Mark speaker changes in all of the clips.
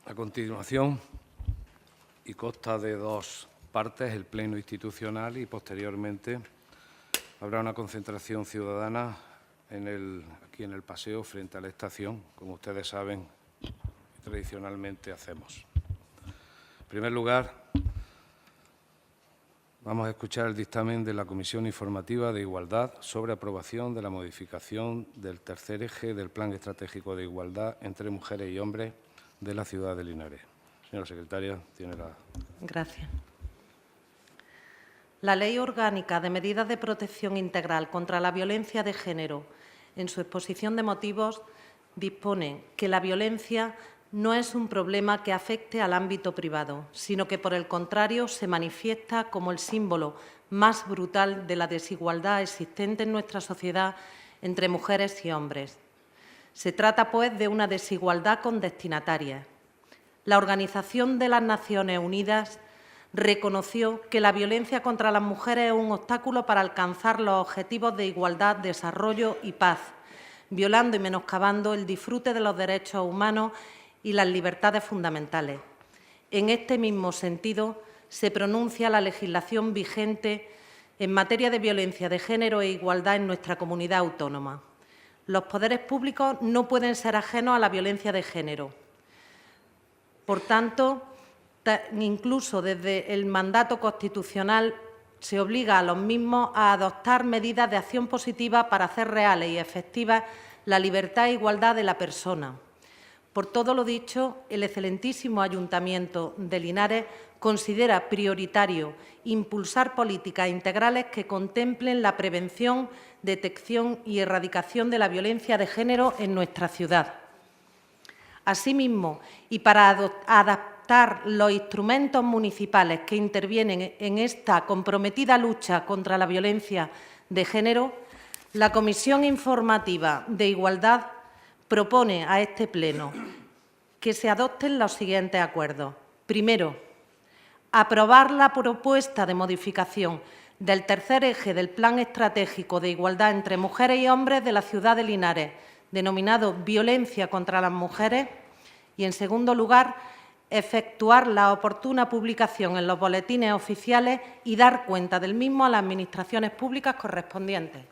Speaker 1: A continuación, y consta de dos partes, el pleno institucional y posteriormente habrá una concentración ciudadana aquí en el paseo frente a la estación, como ustedes saben, tradicionalmente hacemos. En primer lugar, vamos a escuchar el dictamen de la Comisión Informativa de Igualdad sobre aprobación de la modificación del tercer eje del Plan Estratégico de Igualdad entre Mujeres y Hombres de la ciudad de Linares. Señora secretaria, tiene la...
Speaker 2: Gracias. La Ley Orgánica de Medidas de Protección Integral contra la Violencia de Género, en su exposición de motivos, dispone que la violencia no es un problema que afecte al ámbito privado, sino que, por el contrario, se manifiesta como el símbolo más brutal de la desigualdad existente en nuestra sociedad entre mujeres y hombres. Se trata, pues, de una desigualdad con destinatarias. La Organización de las Naciones Unidas reconoció que la violencia contra las mujeres es un obstáculo para alcanzar los objetivos de igualdad, desarrollo y paz, violando y menoscabando el disfrute de los derechos humanos y las libertades fundamentales. En este mismo sentido, se pronuncia la legislación vigente en materia de violencia de género e igualdad en nuestra comunidad autónoma. Los poderes públicos no pueden ser ajenos a la violencia de género. Por tanto, incluso desde el mandato constitucional se obliga a los mismos a adoptar medidas de acción positiva para hacer reales y efectivas la libertad e igualdad de la persona. Por todo lo dicho, el excelentísimo Ayuntamiento de Linares considera prioritario impulsar políticas integrales que contemplen la prevención, detección y erradicación de la violencia de género en nuestra ciudad. Asimismo, y para adaptar los instrumentos municipales que intervienen en esta comprometida lucha contra la violencia de género, la Comisión Informativa de Igualdad propone a este Pleno que se adopten los siguientes acuerdos. Primero, aprobar la propuesta de modificación del tercer eje del Plan Estratégico de Igualdad entre Mujeres y Hombres de la ciudad de Linares, denominado Violencia contra las Mujeres, y, en segundo lugar, efectuar la oportuna publicación en los boletines oficiales y dar cuenta del mismo a las administraciones públicas correspondientes.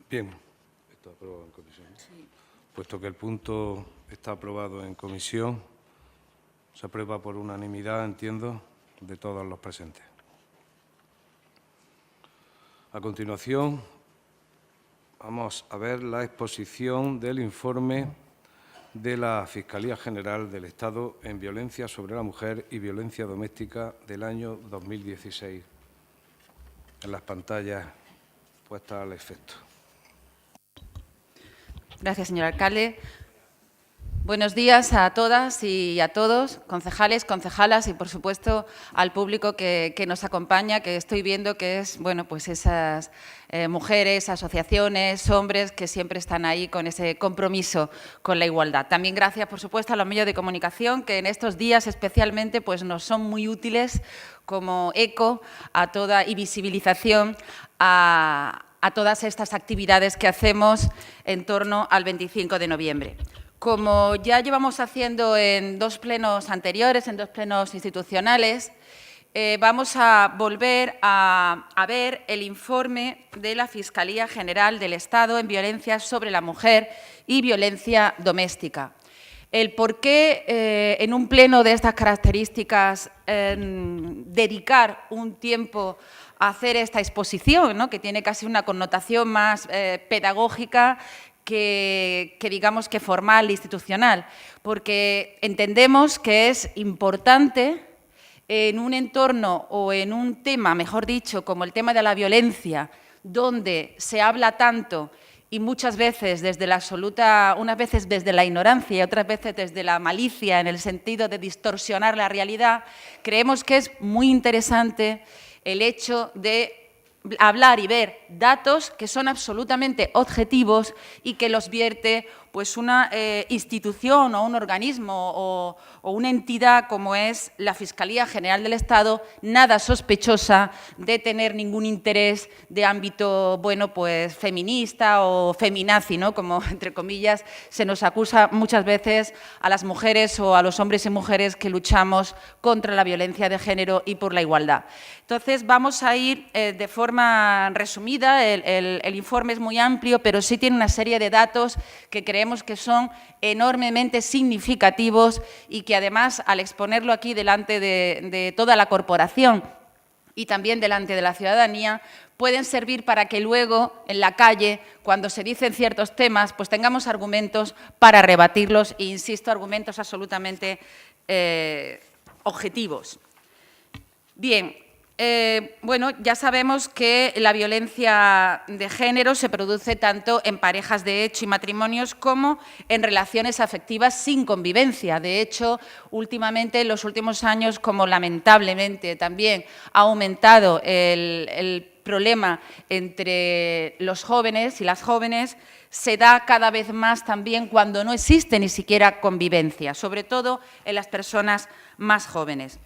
Speaker 1: Bien, está aprobado en comisión. Sí. Puesto que el punto está aprobado en comisión, se aprueba por unanimidad, entiendo, de todos los presentes. A continuación, vamos a ver la exposición del informe de la Fiscalía General del Estado en Violencia sobre la Mujer y Violencia Doméstica del año 2016. En las pantallas puestas al efecto.
Speaker 3: Gracias, señor alcalde. Buenos días a todas y a todos, concejales, concejalas y, por supuesto, al público que nos acompaña, que estoy viendo que es, bueno, pues esas mujeres, asociaciones, hombres que siempre están ahí con ese compromiso con la igualdad. También gracias, por supuesto, a los medios de comunicación que en estos días especialmente pues, nos son muy útiles como eco a toda y visibilización a todas estas actividades que hacemos en torno al 25 de noviembre. Como ya llevamos haciendo en dos plenos anteriores, en dos plenos institucionales, vamos a volver a ver el informe de la Fiscalía General del Estado en Violencia sobre la Mujer y Violencia Doméstica. El por qué en un pleno de estas características dedicar un tiempo a hacer esta exposición, ¿no?, que tiene casi una connotación más pedagógica que digamos que formal e institucional, porque entendemos que es importante en un entorno o en un tema, mejor dicho, como el tema de la violencia, donde se habla tanto y muchas veces desde la absoluta, unas veces desde la ignorancia y otras veces desde la malicia en el sentido de distorsionar la realidad, creemos que es muy interesante el hecho de hablar y ver datos que son absolutamente objetivos y que los vierte pues una institución o un organismo o una entidad como es la Fiscalía General del Estado, nada sospechosa de tener ningún interés de ámbito, bueno, pues feminista o feminazi, ¿no? Como, entre comillas, se nos acusa muchas veces a las mujeres o a los hombres y mujeres que luchamos contra la violencia de género y por la igualdad. Entonces, vamos a ir de forma resumida. El informe es muy amplio, pero sí tiene una serie de datos que creemos que son enormemente significativos y que, además, al exponerlo aquí delante de toda la corporación y también delante de la ciudadanía, pueden servir para que luego, en la calle, cuando se dicen ciertos temas, pues tengamos argumentos para rebatirlos e, insisto, argumentos absolutamente objetivos. Bien, bueno, ya sabemos que la violencia de género se produce tanto en parejas de hecho y matrimonios como en relaciones afectivas sin convivencia. De hecho, últimamente, en los últimos años, como lamentablemente también ha aumentado el problema entre los jóvenes y las jóvenes, se da cada vez más también cuando no existe ni siquiera convivencia, sobre todo en las personas más jóvenes.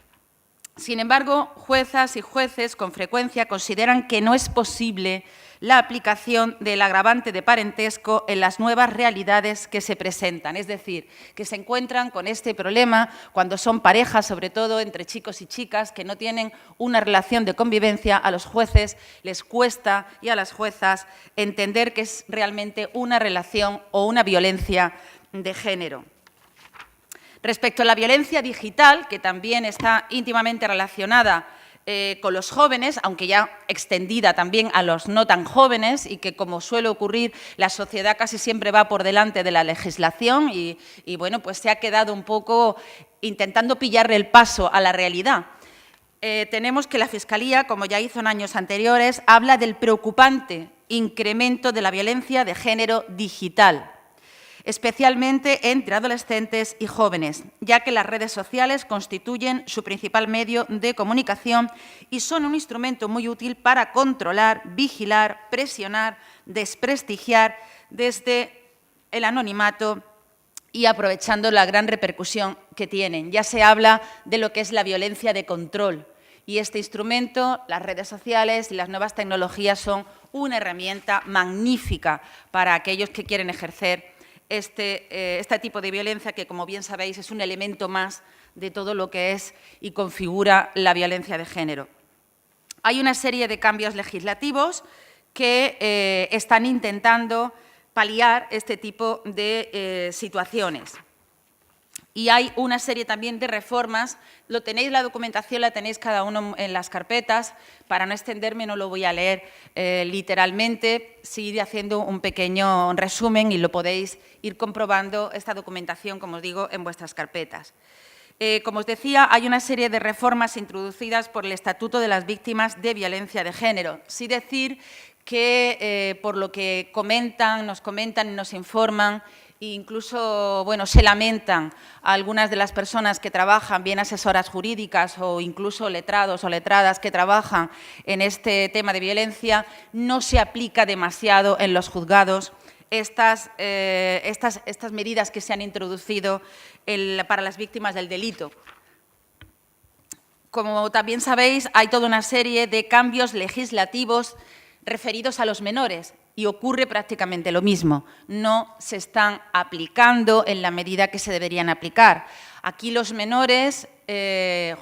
Speaker 3: Sin embargo, juezas y jueces con frecuencia consideran que no es posible la aplicación del agravante de parentesco en las nuevas realidades que se presentan, es decir, que se encuentran con este problema cuando son parejas, sobre todo entre chicos y chicas, que no tienen una relación de convivencia. A los jueces les cuesta y a las juezas entender que es realmente una relación o una violencia de género. Respecto a la violencia digital, que también está íntimamente relacionada con los jóvenes, aunque ya extendida también a los no tan jóvenes, y que, como suele ocurrir, la sociedad casi siempre va por delante de la legislación y bueno, pues se ha quedado un poco intentando pillarle el paso a la realidad. Tenemos que la Fiscalía, como ya hizo en años anteriores, habla del preocupante incremento de la violencia de género digital, especialmente entre adolescentes y jóvenes, ya que las redes sociales constituyen su principal medio de comunicación y son un instrumento muy útil para controlar, vigilar, presionar, desprestigiar desde el anonimato y aprovechando la gran repercusión que tienen. Ya se habla de lo que es la violencia de control y este instrumento, las redes sociales y las nuevas tecnologías son una herramienta magnífica para aquellos que quieren ejercer este tipo de violencia que, como bien sabéis, es un elemento más de todo lo que es y configura la violencia de género. Hay una serie de cambios legislativos que están intentando paliar este tipo de situaciones. Y hay una serie también de reformas. Lo tenéis, la documentación la tenéis cada uno en las carpetas. Para no extenderme, no lo voy a leer literalmente, sí iré haciendo un pequeño resumen y lo podéis ir comprobando, esta documentación, como os digo, en vuestras carpetas. Como os decía, hay una serie de reformas introducidas por el Estatuto de las Víctimas de Violencia de Género. Sí decir que, por lo que nos comentan y nos informan, e incluso, bueno, se lamentan a algunas de las personas que trabajan, bien asesoras jurídicas o incluso letrados o letradas que trabajan en este tema de violencia, no se aplica demasiado en los juzgados estas medidas que se han introducido para las víctimas del delito. Como también sabéis, hay toda una serie de cambios legislativos referidos a los menores. Y ocurre prácticamente lo mismo, no se están aplicando en la medida que se deberían aplicar. Aquí los menores,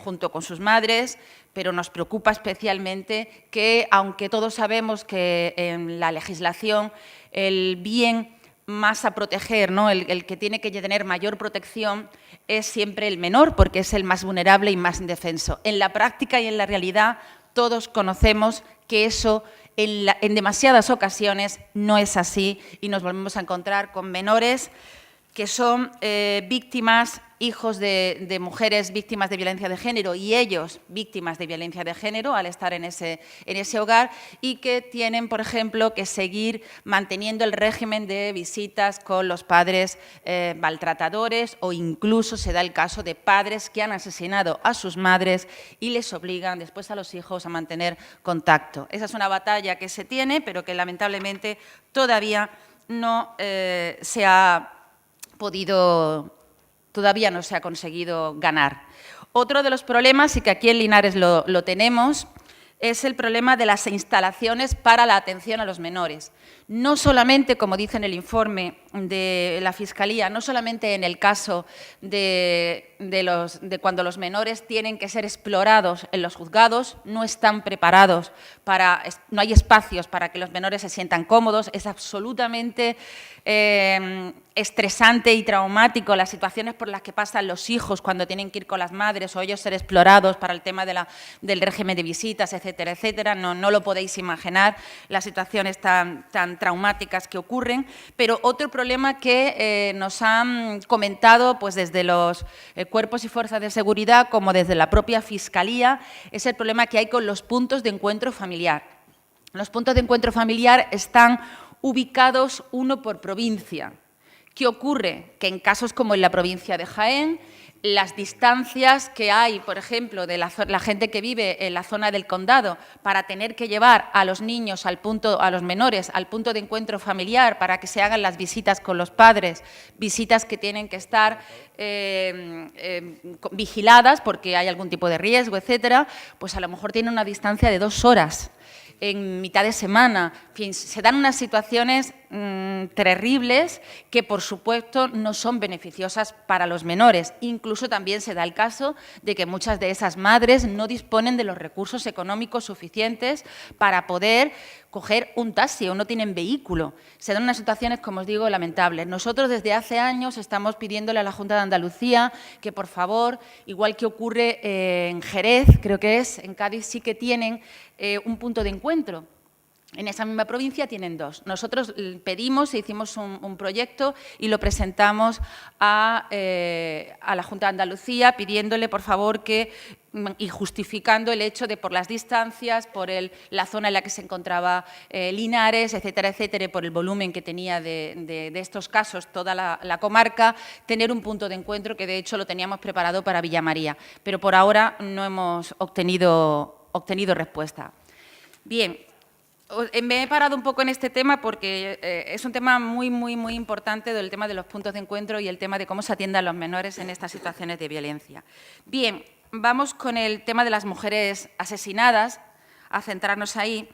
Speaker 3: junto con sus madres, pero nos preocupa especialmente que, aunque todos sabemos que en la legislación el bien más a proteger, ¿no? el que tiene que tener mayor protección es siempre el menor, porque es el más vulnerable y más indefenso. En la práctica y en la realidad todos conocemos que eso en demasiadas ocasiones no es así y nos volvemos a encontrar con menores que son víctimas, hijos de mujeres víctimas de violencia de género y ellos víctimas de violencia de género al estar en ese hogar y que tienen, por ejemplo, que seguir manteniendo el régimen de visitas con los padres maltratadores o incluso se da el caso de padres que han asesinado a sus madres y les obligan después a los hijos a mantener contacto. Esa es una batalla que se tiene, pero que lamentablemente todavía no se ha podido, todavía no se ha conseguido ganar. Otro de los problemas, y que aquí en Linares lo tenemos, es el problema de las instalaciones para la atención a los menores. No solamente, como dice en el informe de la Fiscalía, no solamente en el caso de cuando los menores tienen que ser explorados en los juzgados, no están preparados no hay espacios para que los menores se sientan cómodos, es absolutamente estresante y traumático las situaciones por las que pasan los hijos cuando tienen que ir con las madres o ellos ser explorados para el tema del régimen de visitas, etcétera, etcétera. No lo podéis imaginar, las situaciones tan traumáticas que ocurren. Pero otro problema que nos han comentado pues, desde los cuerpos y fuerzas de seguridad como desde la propia Fiscalía es el problema que hay con los puntos de encuentro familiar. Los puntos de encuentro familiar están ubicados uno por provincia. ¿Qué ocurre? Que en casos como en la provincia de Jaén, las distancias que hay, por ejemplo, de la gente que vive en la zona del condado para tener que llevar a los niños, a los menores, al punto de encuentro familiar para que se hagan las visitas con los padres, visitas que tienen que estar vigiladas porque hay algún tipo de riesgo, etcétera, pues a lo mejor tiene una distancia de 2 horas. En mitad de semana, en fin, se dan unas situaciones terribles que, por supuesto, no son beneficiosas para los menores. Incluso también se da el caso de que muchas de esas madres no disponen de los recursos económicos suficientes para poder coger un taxi o no tienen vehículo. Se dan unas situaciones, como os digo, lamentables. Nosotros desde hace años estamos pidiéndole a la Junta de Andalucía que, por favor, igual que ocurre en Jerez, creo que es, en Cádiz sí que tienen un punto de encuentro. En esa misma provincia tienen 2. Nosotros pedimos e hicimos un proyecto y lo presentamos a la Junta de Andalucía pidiéndole, por favor, y justificando el hecho de por las distancias, por la zona en la que se encontraba Linares, etcétera, etcétera, y por el volumen que tenía de estos casos toda la comarca, tener un punto de encuentro que, de hecho, lo teníamos preparado para Villamaría. Pero por ahora no hemos obtenido respuesta. Bien. Me he parado un poco en este tema porque es un tema muy importante, del tema de los puntos de encuentro y el tema de cómo se atienden a los menores en estas situaciones de violencia. Bien, vamos con el tema de las mujeres asesinadas, a centrarnos ahí.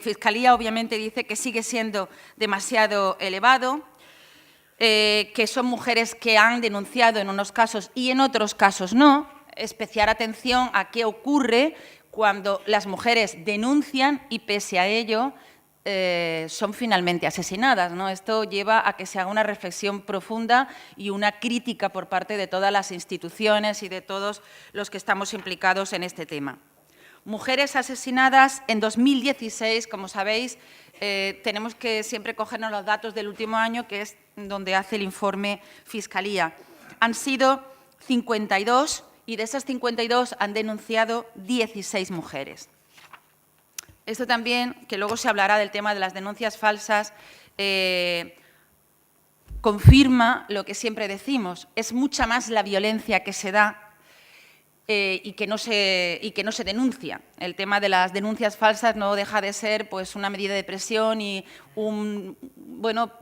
Speaker 3: Fiscalía, obviamente, dice que sigue siendo demasiado elevado, que son mujeres que han denunciado en unos casos y en otros casos no. Especial atención a qué ocurre cuando las mujeres denuncian y, pese a ello, son finalmente asesinadas, ¿no? Esto lleva a que se haga una reflexión profunda y una crítica por parte de todas las instituciones y de todos los que estamos implicados en este tema. Mujeres asesinadas en 2016, como sabéis, tenemos que siempre cogernos los datos del último año, que es donde hace el informe Fiscalía. Han sido 52 y de esas 52 han denunciado 16 mujeres. Esto también, que luego se hablará del tema de las denuncias falsas, confirma lo que siempre decimos, es mucha más la violencia que se da y que no se denuncia. El tema de las denuncias falsas no deja de ser pues, una medida de presión y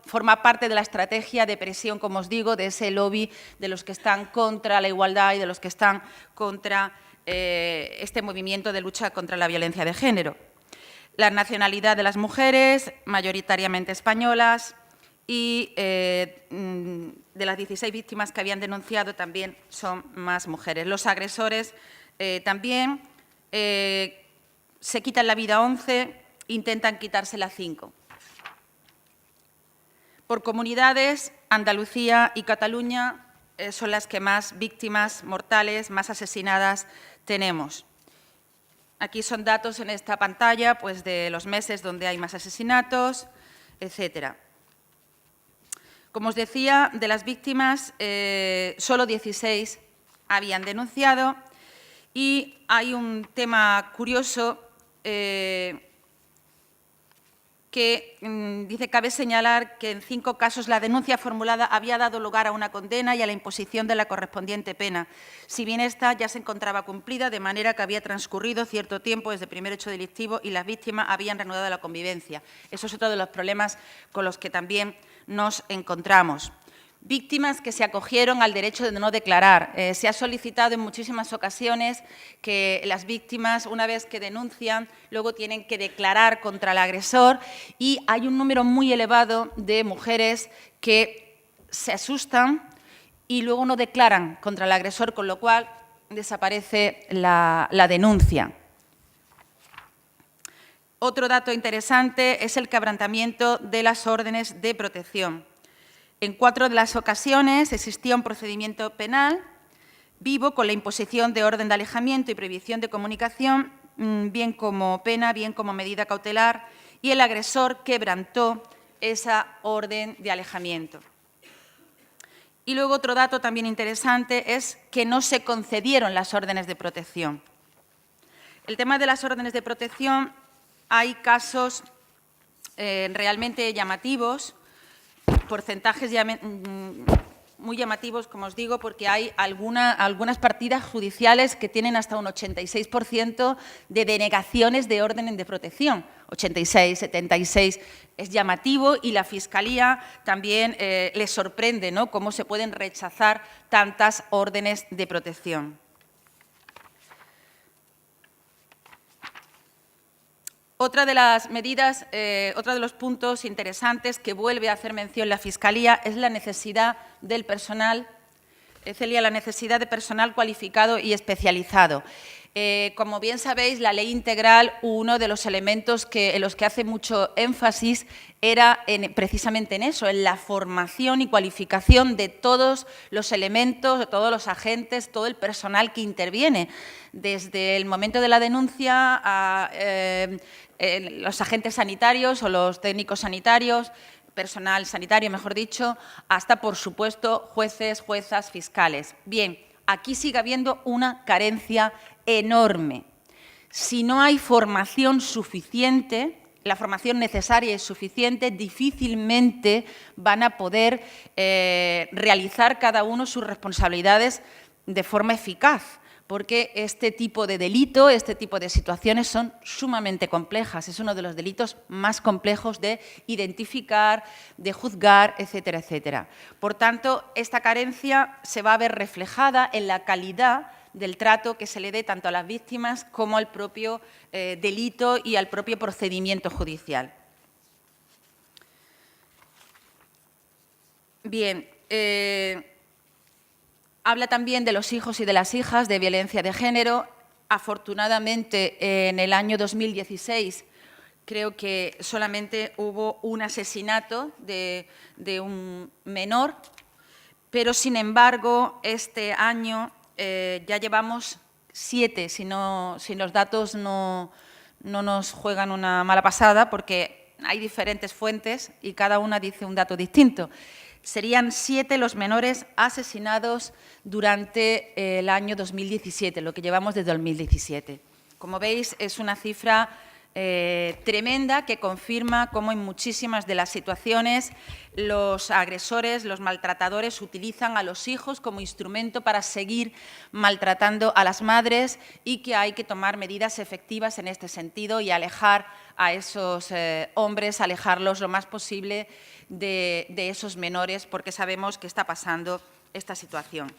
Speaker 3: forma parte de la estrategia de presión, como os digo, de ese lobby de los que están contra la igualdad y de los que están contra este movimiento de lucha contra la violencia de género. La nacionalidad de las mujeres, mayoritariamente españolas, y de las 16 víctimas que habían denunciado también son más mujeres. Los agresores también se quitan la vida 11, intentan quitársela 5. Por comunidades, Andalucía y Cataluña son las que más víctimas mortales, más asesinadas tenemos. Aquí son datos en esta pantalla pues, de los meses donde hay más asesinatos, etcétera. Como os decía, de las víctimas, solo 16 habían denunciado y hay un tema curioso que que dice, cabe señalar que en 5 casos la denuncia formulada había dado lugar a una condena y a la imposición de la correspondiente pena, si bien esta ya se encontraba cumplida, de manera que había transcurrido cierto tiempo desde el primer hecho delictivo y las víctimas habían reanudado la convivencia. Eso es otro de los problemas con los que también nos encontramos. Víctimas que se acogieron al derecho de no declarar. Se ha solicitado en muchísimas ocasiones que las víctimas, una vez que denuncian, luego tienen que declarar contra el agresor y hay un número muy elevado de mujeres que se asustan y luego no declaran contra el agresor, con lo cual desaparece la denuncia. Otro dato interesante es el quebrantamiento de las órdenes de protección. En 4 de las ocasiones existía un procedimiento penal vivo con la imposición de orden de alejamiento y prohibición de comunicación, bien como pena, bien como medida cautelar, y el agresor quebrantó esa orden de alejamiento. Y luego otro dato también interesante es que no se concedieron las órdenes de protección. El tema de las órdenes de protección, hay casos realmente llamativos, porcentajes muy llamativos, como os digo, porque hay algunas partidas judiciales que tienen hasta un 86% de denegaciones de órdenes de protección. 86, 76, es llamativo y la Fiscalía también les sorprende, ¿no?, cómo se pueden rechazar tantas órdenes de protección. Otra de las medidas, otro de los puntos interesantes que vuelve a hacer mención la Fiscalía es la necesidad del personal, Celia, la necesidad de personal cualificado y especializado. Como bien sabéis, la ley integral, uno de los elementos en los que hace mucho énfasis era precisamente en eso, en la formación y cualificación de todos los elementos, de todos los agentes, todo el personal que interviene, desde el momento de la denuncia a los agentes sanitarios o los técnicos sanitarios, personal sanitario, mejor dicho, hasta, por supuesto, jueces, juezas, fiscales. Bien, aquí sigue habiendo una carencia enorme. Si no hay formación suficiente, la formación necesaria y suficiente, difícilmente van a poder realizar cada uno sus responsabilidades de forma eficaz, porque este tipo de delito, este tipo de situaciones son sumamente complejas. Es uno de los delitos más complejos de identificar, de juzgar, etcétera, etcétera. Por tanto, esta carencia se va a ver reflejada en la calidad del trato que se le dé tanto a las víctimas como al propio delito y al propio procedimiento judicial. Bien, habla también de los hijos y de las hijas de violencia de género. Afortunadamente, en el año 2016, creo que solamente hubo un asesinato de un menor, pero, sin embargo, este año ya llevamos 7, si los datos no nos juegan una mala pasada, porque hay diferentes fuentes y cada una dice un dato distinto. Serían 7 los menores asesinados durante el año 2017, lo que llevamos desde 2017. Como veis, es una cifra tremenda que confirma cómo en muchísimas de las situaciones los agresores, los maltratadores utilizan a los hijos como instrumento para seguir maltratando a las madres y que hay que tomar medidas efectivas en este sentido y alejar a esos hombres, alejarlos lo más posible de esos menores, porque sabemos que está pasando esta situación.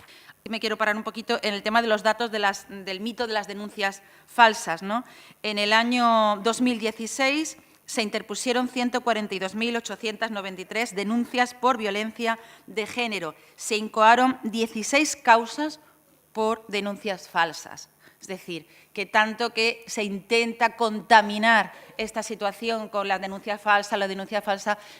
Speaker 3: Me quiero parar un poquito en el tema de los datos del mito de las denuncias falsas, ¿no? En el año 2016 se interpusieron 142.893 denuncias por violencia de género. Se incoaron 16 causas por denuncias falsas. Es decir, que tanto que se intenta contaminar esta situación con la denuncia falsa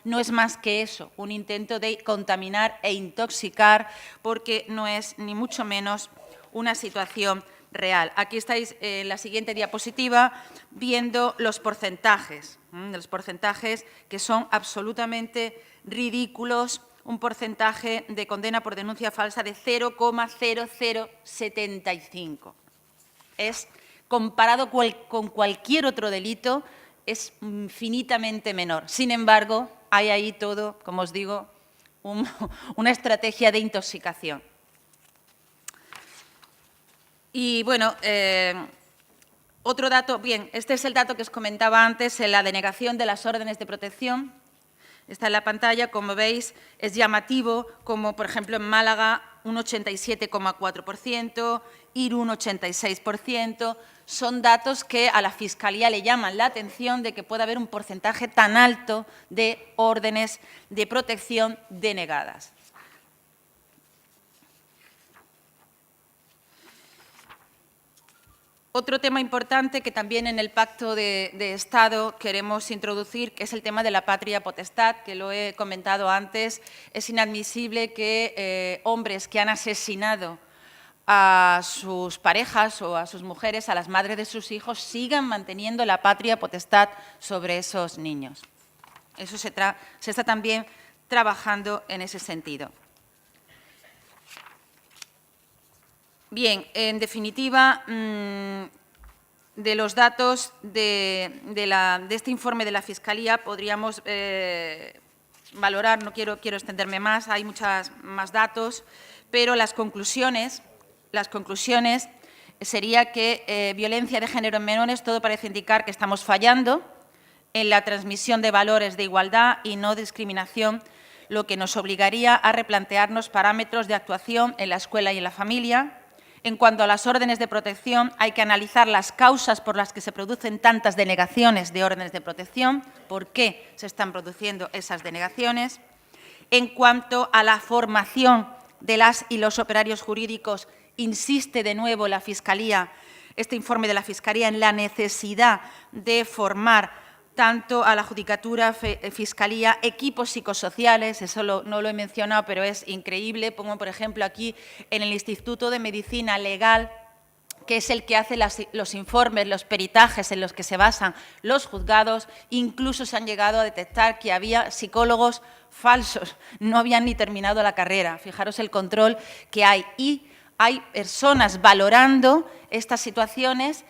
Speaker 3: no es más que eso, un intento de contaminar e intoxicar, porque no es ni mucho menos una situación real. Aquí estáis en la siguiente diapositiva viendo los porcentajes que son absolutamente ridículos. Un porcentaje de condena por denuncia falsa de 0,0075. Es, comparado con cualquier otro delito, es infinitamente menor. Sin embargo, hay ahí todo, como os digo, una estrategia de intoxicación. Y bueno, otro dato, bien, este es el dato que os comentaba antes, la denegación de las órdenes de protección. Está en la pantalla, como veis, es llamativo, como por ejemplo en Málaga un 87,4%, Irún 86%. Son datos que a la Fiscalía le llaman la atención de que pueda haber un porcentaje tan alto de órdenes de protección denegadas. Otro tema importante que también en el Pacto de Estado queremos introducir, que es el tema de la patria potestad, que lo he comentado antes. Es inadmisible que hombres que han asesinado a sus parejas o a sus mujeres, a las madres de sus hijos, sigan manteniendo la patria potestad sobre esos niños. Eso se está también trabajando en ese sentido. Bien, en definitiva, de los datos de este informe de la Fiscalía podríamos valorar, no quiero extenderme más, hay muchos más datos, pero las conclusiones sería que violencia de género en menores, todo parece indicar que estamos fallando en la transmisión de valores de igualdad y no discriminación, lo que nos obligaría a replantearnos parámetros de actuación en la escuela y en la familia. En cuanto a las órdenes de protección, hay que analizar las causas por las que se producen tantas denegaciones de órdenes de protección, por qué se están produciendo esas denegaciones. En cuanto a la formación de las y los operarios jurídicos, insiste de nuevo la Fiscalía, este informe de la Fiscalía, en la necesidad de formar tanto a la Judicatura, Fiscalía, equipos psicosociales, eso no lo he mencionado, pero es increíble. Pongo, por ejemplo, aquí en el Instituto de Medicina Legal, que es el que hace los informes, los peritajes en los que se basan los juzgados. Incluso se han llegado a detectar que había psicólogos falsos, no habían ni terminado la carrera. Fijaros el control que hay. Y hay personas valorando estas situaciones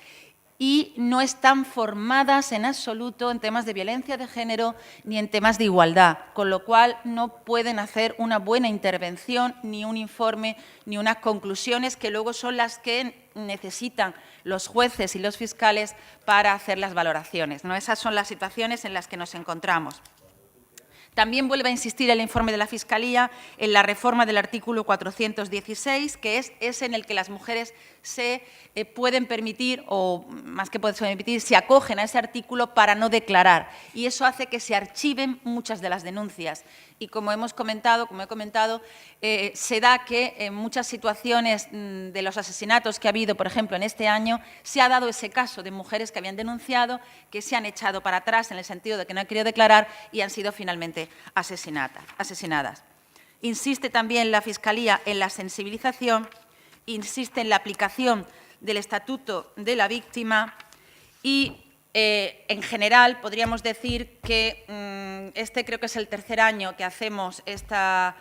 Speaker 3: y no están formadas en absoluto en temas de violencia de género ni en temas de igualdad, con lo cual no pueden hacer una buena intervención, ni un informe, ni unas conclusiones que luego son las que necesitan los jueces y los fiscales para hacer las valoraciones, ¿no? Esas son las situaciones en las que nos encontramos. También vuelve a insistir el informe de la Fiscalía en la reforma del artículo 416, que es en el que las mujeres se pueden permitir, o más que pueden permitir, se acogen a ese artículo para no declarar. Y eso hace que se archiven muchas de las denuncias. Y como he comentado, se da que en muchas situaciones de los asesinatos que ha habido, por ejemplo, en este año, se ha dado ese caso de mujeres que habían denunciado, que se han echado para atrás en el sentido de que no han querido declarar y han sido finalmente asesinadas. Insiste también la Fiscalía en la sensibilización, insiste en la aplicación del Estatuto de la Víctima y, en general, podríamos decir que este creo que es el tercer año que hacemos esta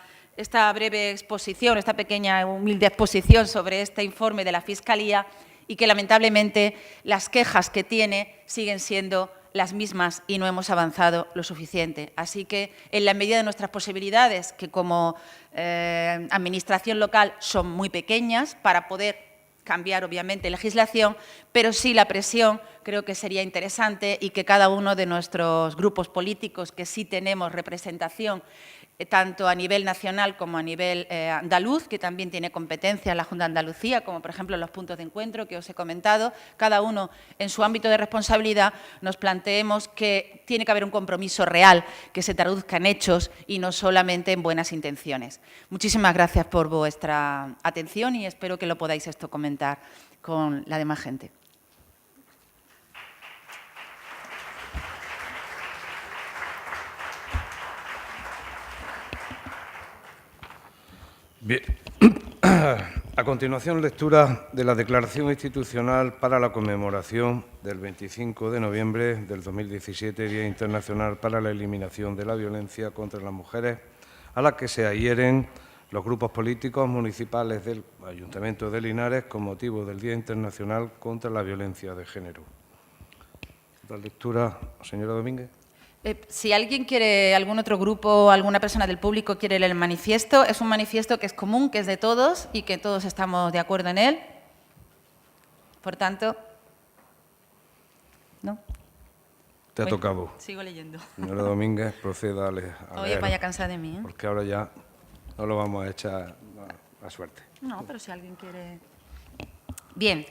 Speaker 3: breve exposición, esta pequeña humilde exposición sobre este informe de la Fiscalía y que, lamentablemente, las quejas que tiene siguen siendo las mismas y no hemos avanzado lo suficiente. Así que, en la medida de nuestras posibilidades, que como Administración local son muy pequeñas para poder cambiar, obviamente, legislación, pero sí la presión creo que sería interesante y que cada uno de nuestros grupos políticos que sí tenemos representación tanto a nivel nacional como a nivel andaluz, que también tiene competencia en la Junta de Andalucía, como por ejemplo los puntos de encuentro que os he comentado, cada uno en su ámbito de responsabilidad, nos planteemos que tiene que haber un compromiso real que se traduzca en hechos y no solamente en buenas intenciones. Muchísimas gracias por vuestra atención y espero que lo podáis esto comentar con la demás gente.
Speaker 1: Bien. A continuación, lectura de la Declaración Institucional para la conmemoración del 25 de noviembre del 2017, Día Internacional para la Eliminación de la Violencia contra las Mujeres, a la que se adhieren los grupos políticos municipales del Ayuntamiento de Linares con motivo del Día Internacional contra la Violencia de Género. Da lectura, señora Domínguez.
Speaker 3: Si alguien quiere, algún otro grupo, alguna persona del público quiere leer el manifiesto, es un manifiesto que es común, que es de todos y que todos estamos de acuerdo en él. Por tanto, ¿no?
Speaker 1: Te ha tocado.
Speaker 3: Sigo leyendo.
Speaker 1: Señora Domínguez, proceda a leer.
Speaker 3: Oye, vaya cansada de mí, ¿eh?
Speaker 1: Porque ahora ya no lo vamos a echar a suerte.
Speaker 3: No, pero si alguien quiere... Bien.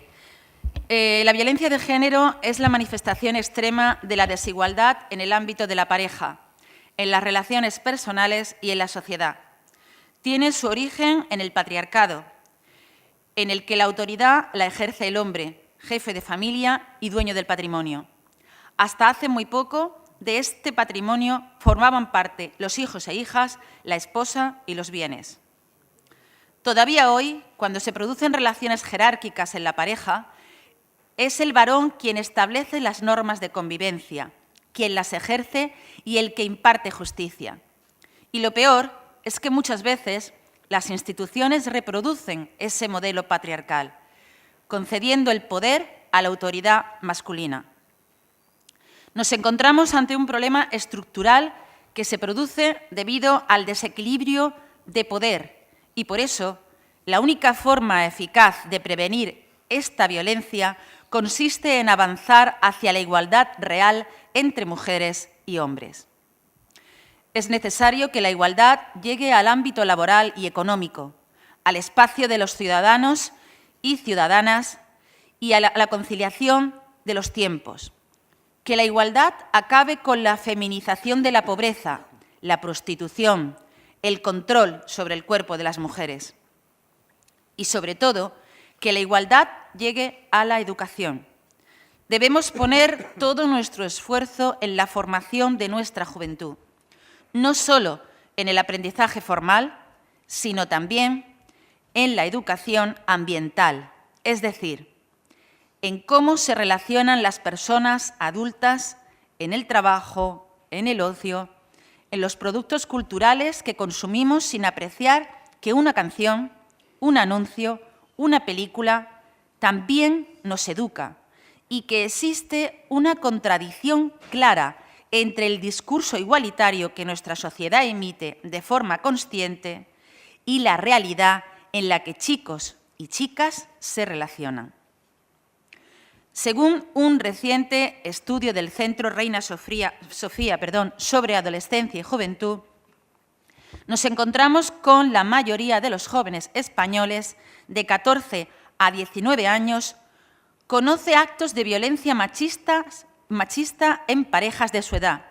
Speaker 3: La violencia de género es la manifestación extrema de la desigualdad en el ámbito de la pareja, en las relaciones personales y en la sociedad. Tiene su origen en el patriarcado, en el que la autoridad la ejerce el hombre, jefe de familia y dueño del patrimonio. Hasta hace muy poco, de este patrimonio formaban parte los hijos e hijas, la esposa y los bienes. Todavía hoy, cuando se producen relaciones jerárquicas en la pareja, es el varón quien establece las normas de convivencia, quien las ejerce y el que imparte justicia. Y lo peor es que muchas veces las instituciones reproducen ese modelo patriarcal, concediendo el poder a la autoridad masculina. Nos encontramos ante un problema estructural que se produce debido al desequilibrio de poder y, por eso, la única forma eficaz de prevenir esta violencia consiste en avanzar hacia la igualdad real entre mujeres y hombres. Es necesario que la igualdad llegue al ámbito laboral y económico, al espacio de los ciudadanos y ciudadanas y a la conciliación de los tiempos. Que la igualdad acabe con la feminización de la pobreza, la prostitución, el control sobre el cuerpo de las mujeres. Y, sobre todo, que la igualdad llegue a la educación. Debemos poner todo nuestro esfuerzo en la formación de nuestra juventud, no solo en el aprendizaje formal, sino también en la educación ambiental, es decir, en cómo se relacionan las personas adultas en el trabajo, en el ocio, en los productos culturales que consumimos sin apreciar que una canción, un anuncio, una película también nos educa y que existe una contradicción clara entre el discurso igualitario que nuestra sociedad emite de forma consciente y la realidad en la que chicos y chicas se relacionan. Según un reciente estudio del Centro Reina Sofía sobre adolescencia y juventud, nos encontramos con la mayoría de los jóvenes españoles de 14 a 19 años conoce actos de violencia machista en parejas de su edad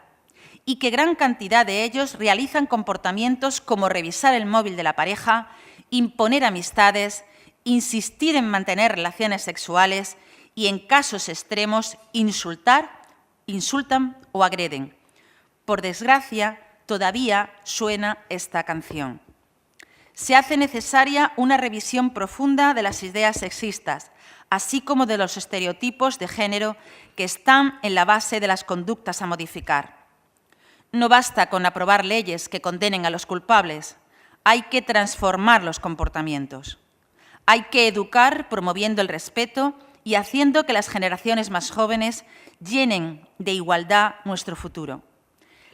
Speaker 3: y que gran cantidad de ellos realizan comportamientos como revisar el móvil de la pareja, imponer amistades, insistir en mantener relaciones sexuales y, en casos extremos, insultan o agreden. Por desgracia, todavía suena esta canción. Se hace necesaria una revisión profunda de las ideas sexistas, así como de los estereotipos de género que están en la base de las conductas a modificar. No basta con aprobar leyes que condenen a los culpables, hay que transformar los comportamientos. Hay que educar promoviendo el respeto y haciendo que las generaciones más jóvenes llenen de igualdad nuestro futuro.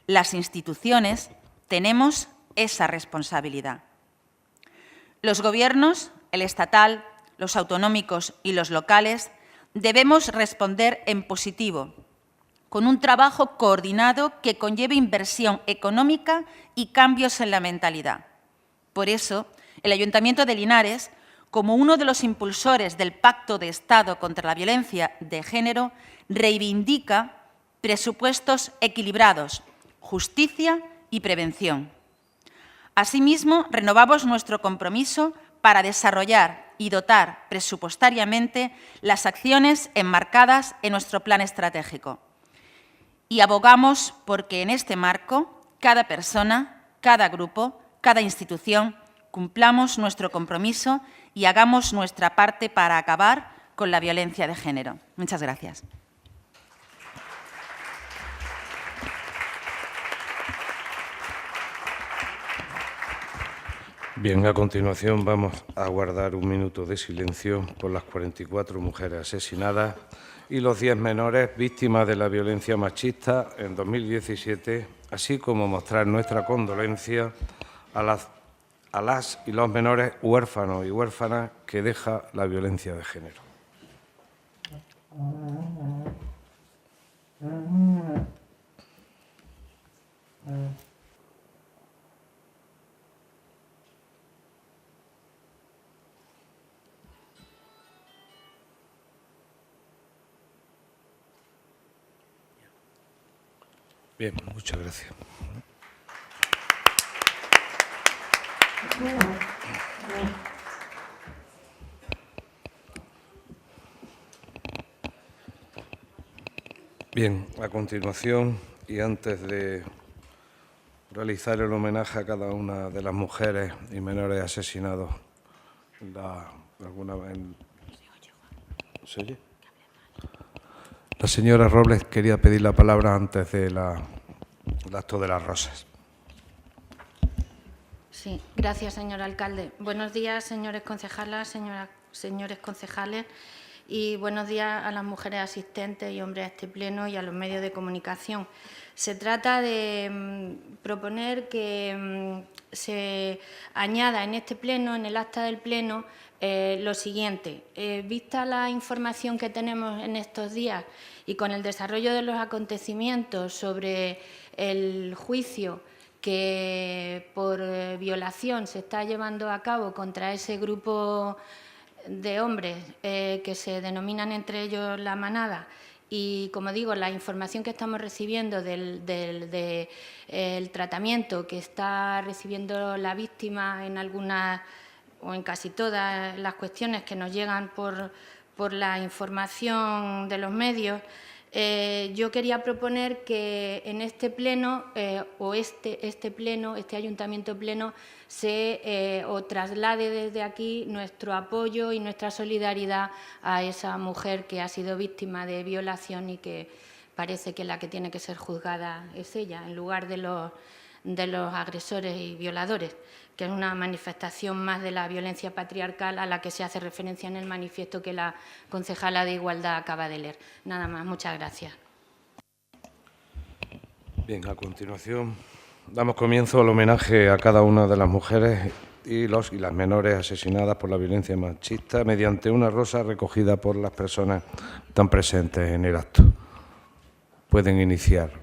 Speaker 3: Las instituciones tenemos esa responsabilidad. Los gobiernos, el estatal, los autonómicos y los locales, debemos responder en positivo, con un trabajo coordinado que conlleve inversión económica y cambios en la mentalidad. Por eso, el Ayuntamiento de Linares, como uno de los impulsores del Pacto de Estado contra la Violencia de Género, reivindica presupuestos equilibrados, justicia y prevención. Asimismo, renovamos nuestro compromiso para desarrollar y dotar presupuestariamente las acciones enmarcadas en nuestro plan estratégico. Y abogamos porque en este marco, cada persona, cada grupo, cada institución, cumplamos nuestro compromiso y hagamos nuestra parte para acabar con la violencia de género. Muchas gracias.
Speaker 1: Bien, a continuación vamos a guardar un minuto de silencio por las 44 mujeres asesinadas y los 10 menores víctimas de la violencia machista en 2017, así como mostrar nuestra condolencia a las y los menores huérfanos y huérfanas que deja la violencia de género. Bien, muchas gracias. Bien, a continuación, y antes de realizar el homenaje a cada una de las mujeres y menores asesinados, ¿se oye? La señora Robles quería pedir la palabra antes del acto de las rosas.
Speaker 4: Sí, gracias, señor alcalde. Buenos días, señores concejalas, señores concejales, y buenos días a las mujeres asistentes y hombres a este pleno y a los medios de comunicación. Se trata de proponer que se añada en este pleno, en el acta del pleno, lo siguiente. Vista la información que tenemos en estos días y con el desarrollo de los acontecimientos sobre el juicio que por violación se está llevando a cabo contra ese grupo de hombres que se denominan entre ellos la manada, y, como digo, la información que estamos recibiendo del tratamiento que está recibiendo la víctima en algunas o en casi todas las cuestiones que nos llegan por la información de los medios, yo quería proponer que en este pleno este ayuntamiento pleno o traslade desde aquí nuestro apoyo y nuestra solidaridad a esa mujer que ha sido víctima de violación y que parece que la que tiene que ser juzgada es ella, en lugar de los agresores y violadores, que es una manifestación más de la violencia patriarcal a la que se hace referencia en el manifiesto que la concejala de Igualdad acaba de leer. Nada más, muchas gracias.
Speaker 1: Bien, a continuación damos comienzo al homenaje a cada una de las mujeres y las menores asesinadas por la violencia machista mediante una rosa recogida por las personas tan presentes en el acto. Pueden iniciar.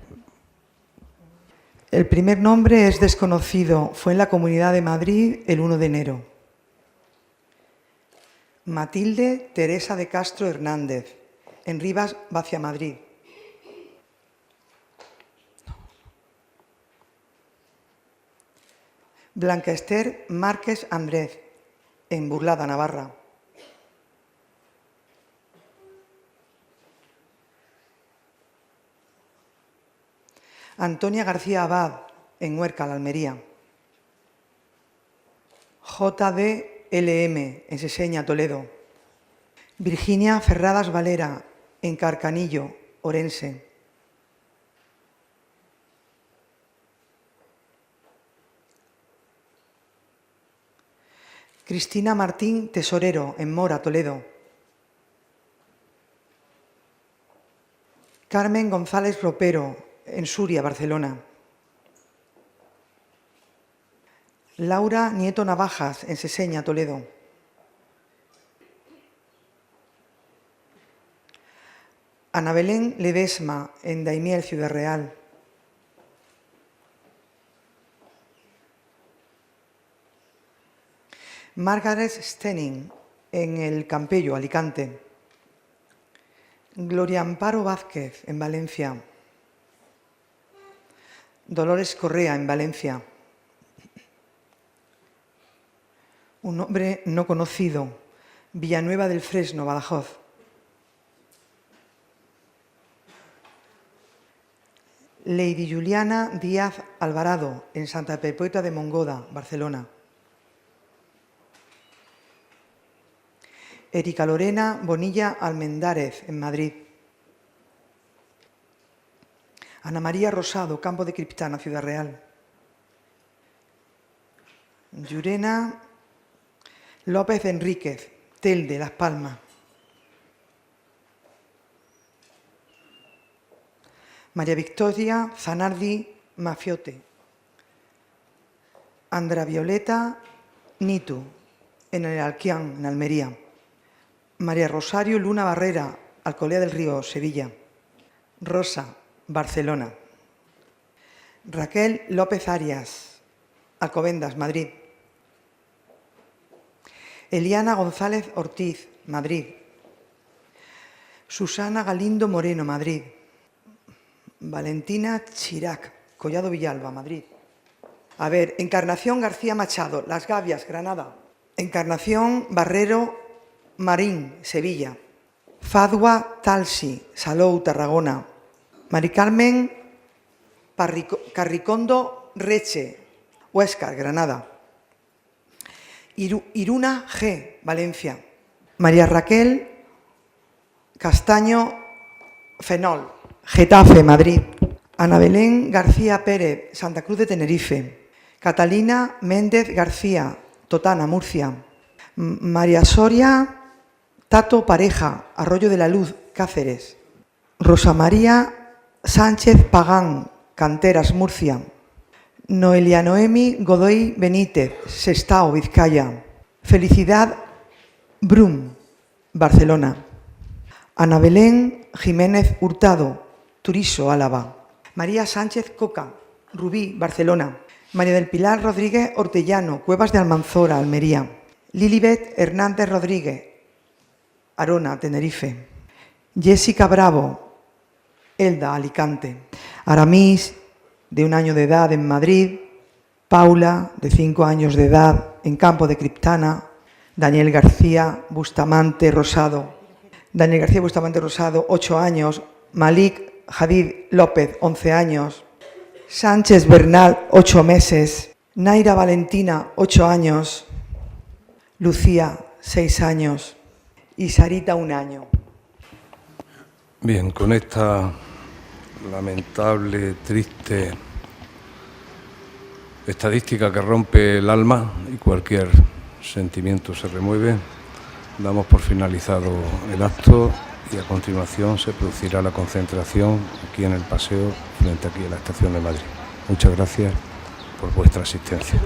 Speaker 5: El primer nombre es desconocido. Fue en la Comunidad de Madrid el 1 de enero. Matilde Teresa de Castro Hernández, en Rivas, Vacia Madrid. Blanca Esther Márquez Andrés, en Burlada, Navarra. Antonia García Abad, en Huércal, Almería. JD-LM, en Seseña, Toledo. Virginia Ferradas Valera, en Carcanillo, Orense. Cristina Martín Tesorero, en Mora, Toledo. Carmen González Ropero, en Suria, Barcelona. Laura Nieto Navajas, en Seseña, Toledo. Ana Belén Ledesma, en Daimiel, Ciudad Real. Margaret Stenning, en El Campello, Alicante. Gloria Amparo Vázquez, en Valencia. Dolores Correa, en Valencia. Un nombre no conocido, Villanueva del Fresno, Badajoz. Lady Juliana Díaz Alvarado, en Santa Perpetua de Mongoda, Barcelona. Erika Lorena Bonilla Almendárez, en Madrid. Ana María Rosado, Campo de Criptana, Ciudad Real. Llurena López Enríquez, Telde, Las Palmas. María Victoria Zanardi Mafiote. Andra Violeta Nitu, en el Alquián, en Almería. María Rosario Luna Barrera, Alcolea del Río, Sevilla. Rosa, Barcelona. Raquel López Arias, Alcobendas, Madrid. Eliana González Ortiz, Madrid. Susana Galindo Moreno, Madrid. Valentina Chirac, Collado Villalba, Madrid. A ver, Encarnación García Machado, Las Gavias, Granada. Encarnación Barrero Marín, Sevilla. Fadwa Talsi, Salou, Tarragona. Mari Carmen Carricondo Reche, Huéscar, Granada. Iruna G, Valencia. María Raquel Castaño Fenol, Getafe, Madrid. Ana Belén García Pérez, Santa Cruz de Tenerife. Catalina Méndez García, Totana, Murcia. María Soria Tato Pareja, Arroyo de la Luz, Cáceres. Rosa María Sánchez Pagán, Canteras, Murcia. Noelia Noemi Godoy Benítez, Sestao, Vizcaya. Felicidad Brum, Barcelona. Ana Belén Jiménez Hurtado, Turiso, Álava. María Sánchez Coca, Rubí, Barcelona. María del Pilar Rodríguez Hortellano, Cuevas de Almanzora, Almería. Lilibet Hernández Rodríguez, Arona, Tenerife. Jessica Bravo, Elda, Alicante. Aramis, de 1 año de edad, en Madrid. Paula, de 5 años de edad, en Campo de Criptana. Daniel García Bustamante Rosado. Daniel García Bustamante Rosado, 8 años. Malik Hadid López, 11 años. Sánchez Bernal, 8 meses. Naira Valentina, 8 años. Lucía, 6 años. Y Sarita, 1 año.
Speaker 1: Bien, con esta lamentable, triste estadística que rompe el alma y cualquier sentimiento se remueve, damos por finalizado el acto y a continuación se producirá la concentración aquí en el paseo frente aquí a la Estación de Madrid. Muchas gracias por vuestra asistencia.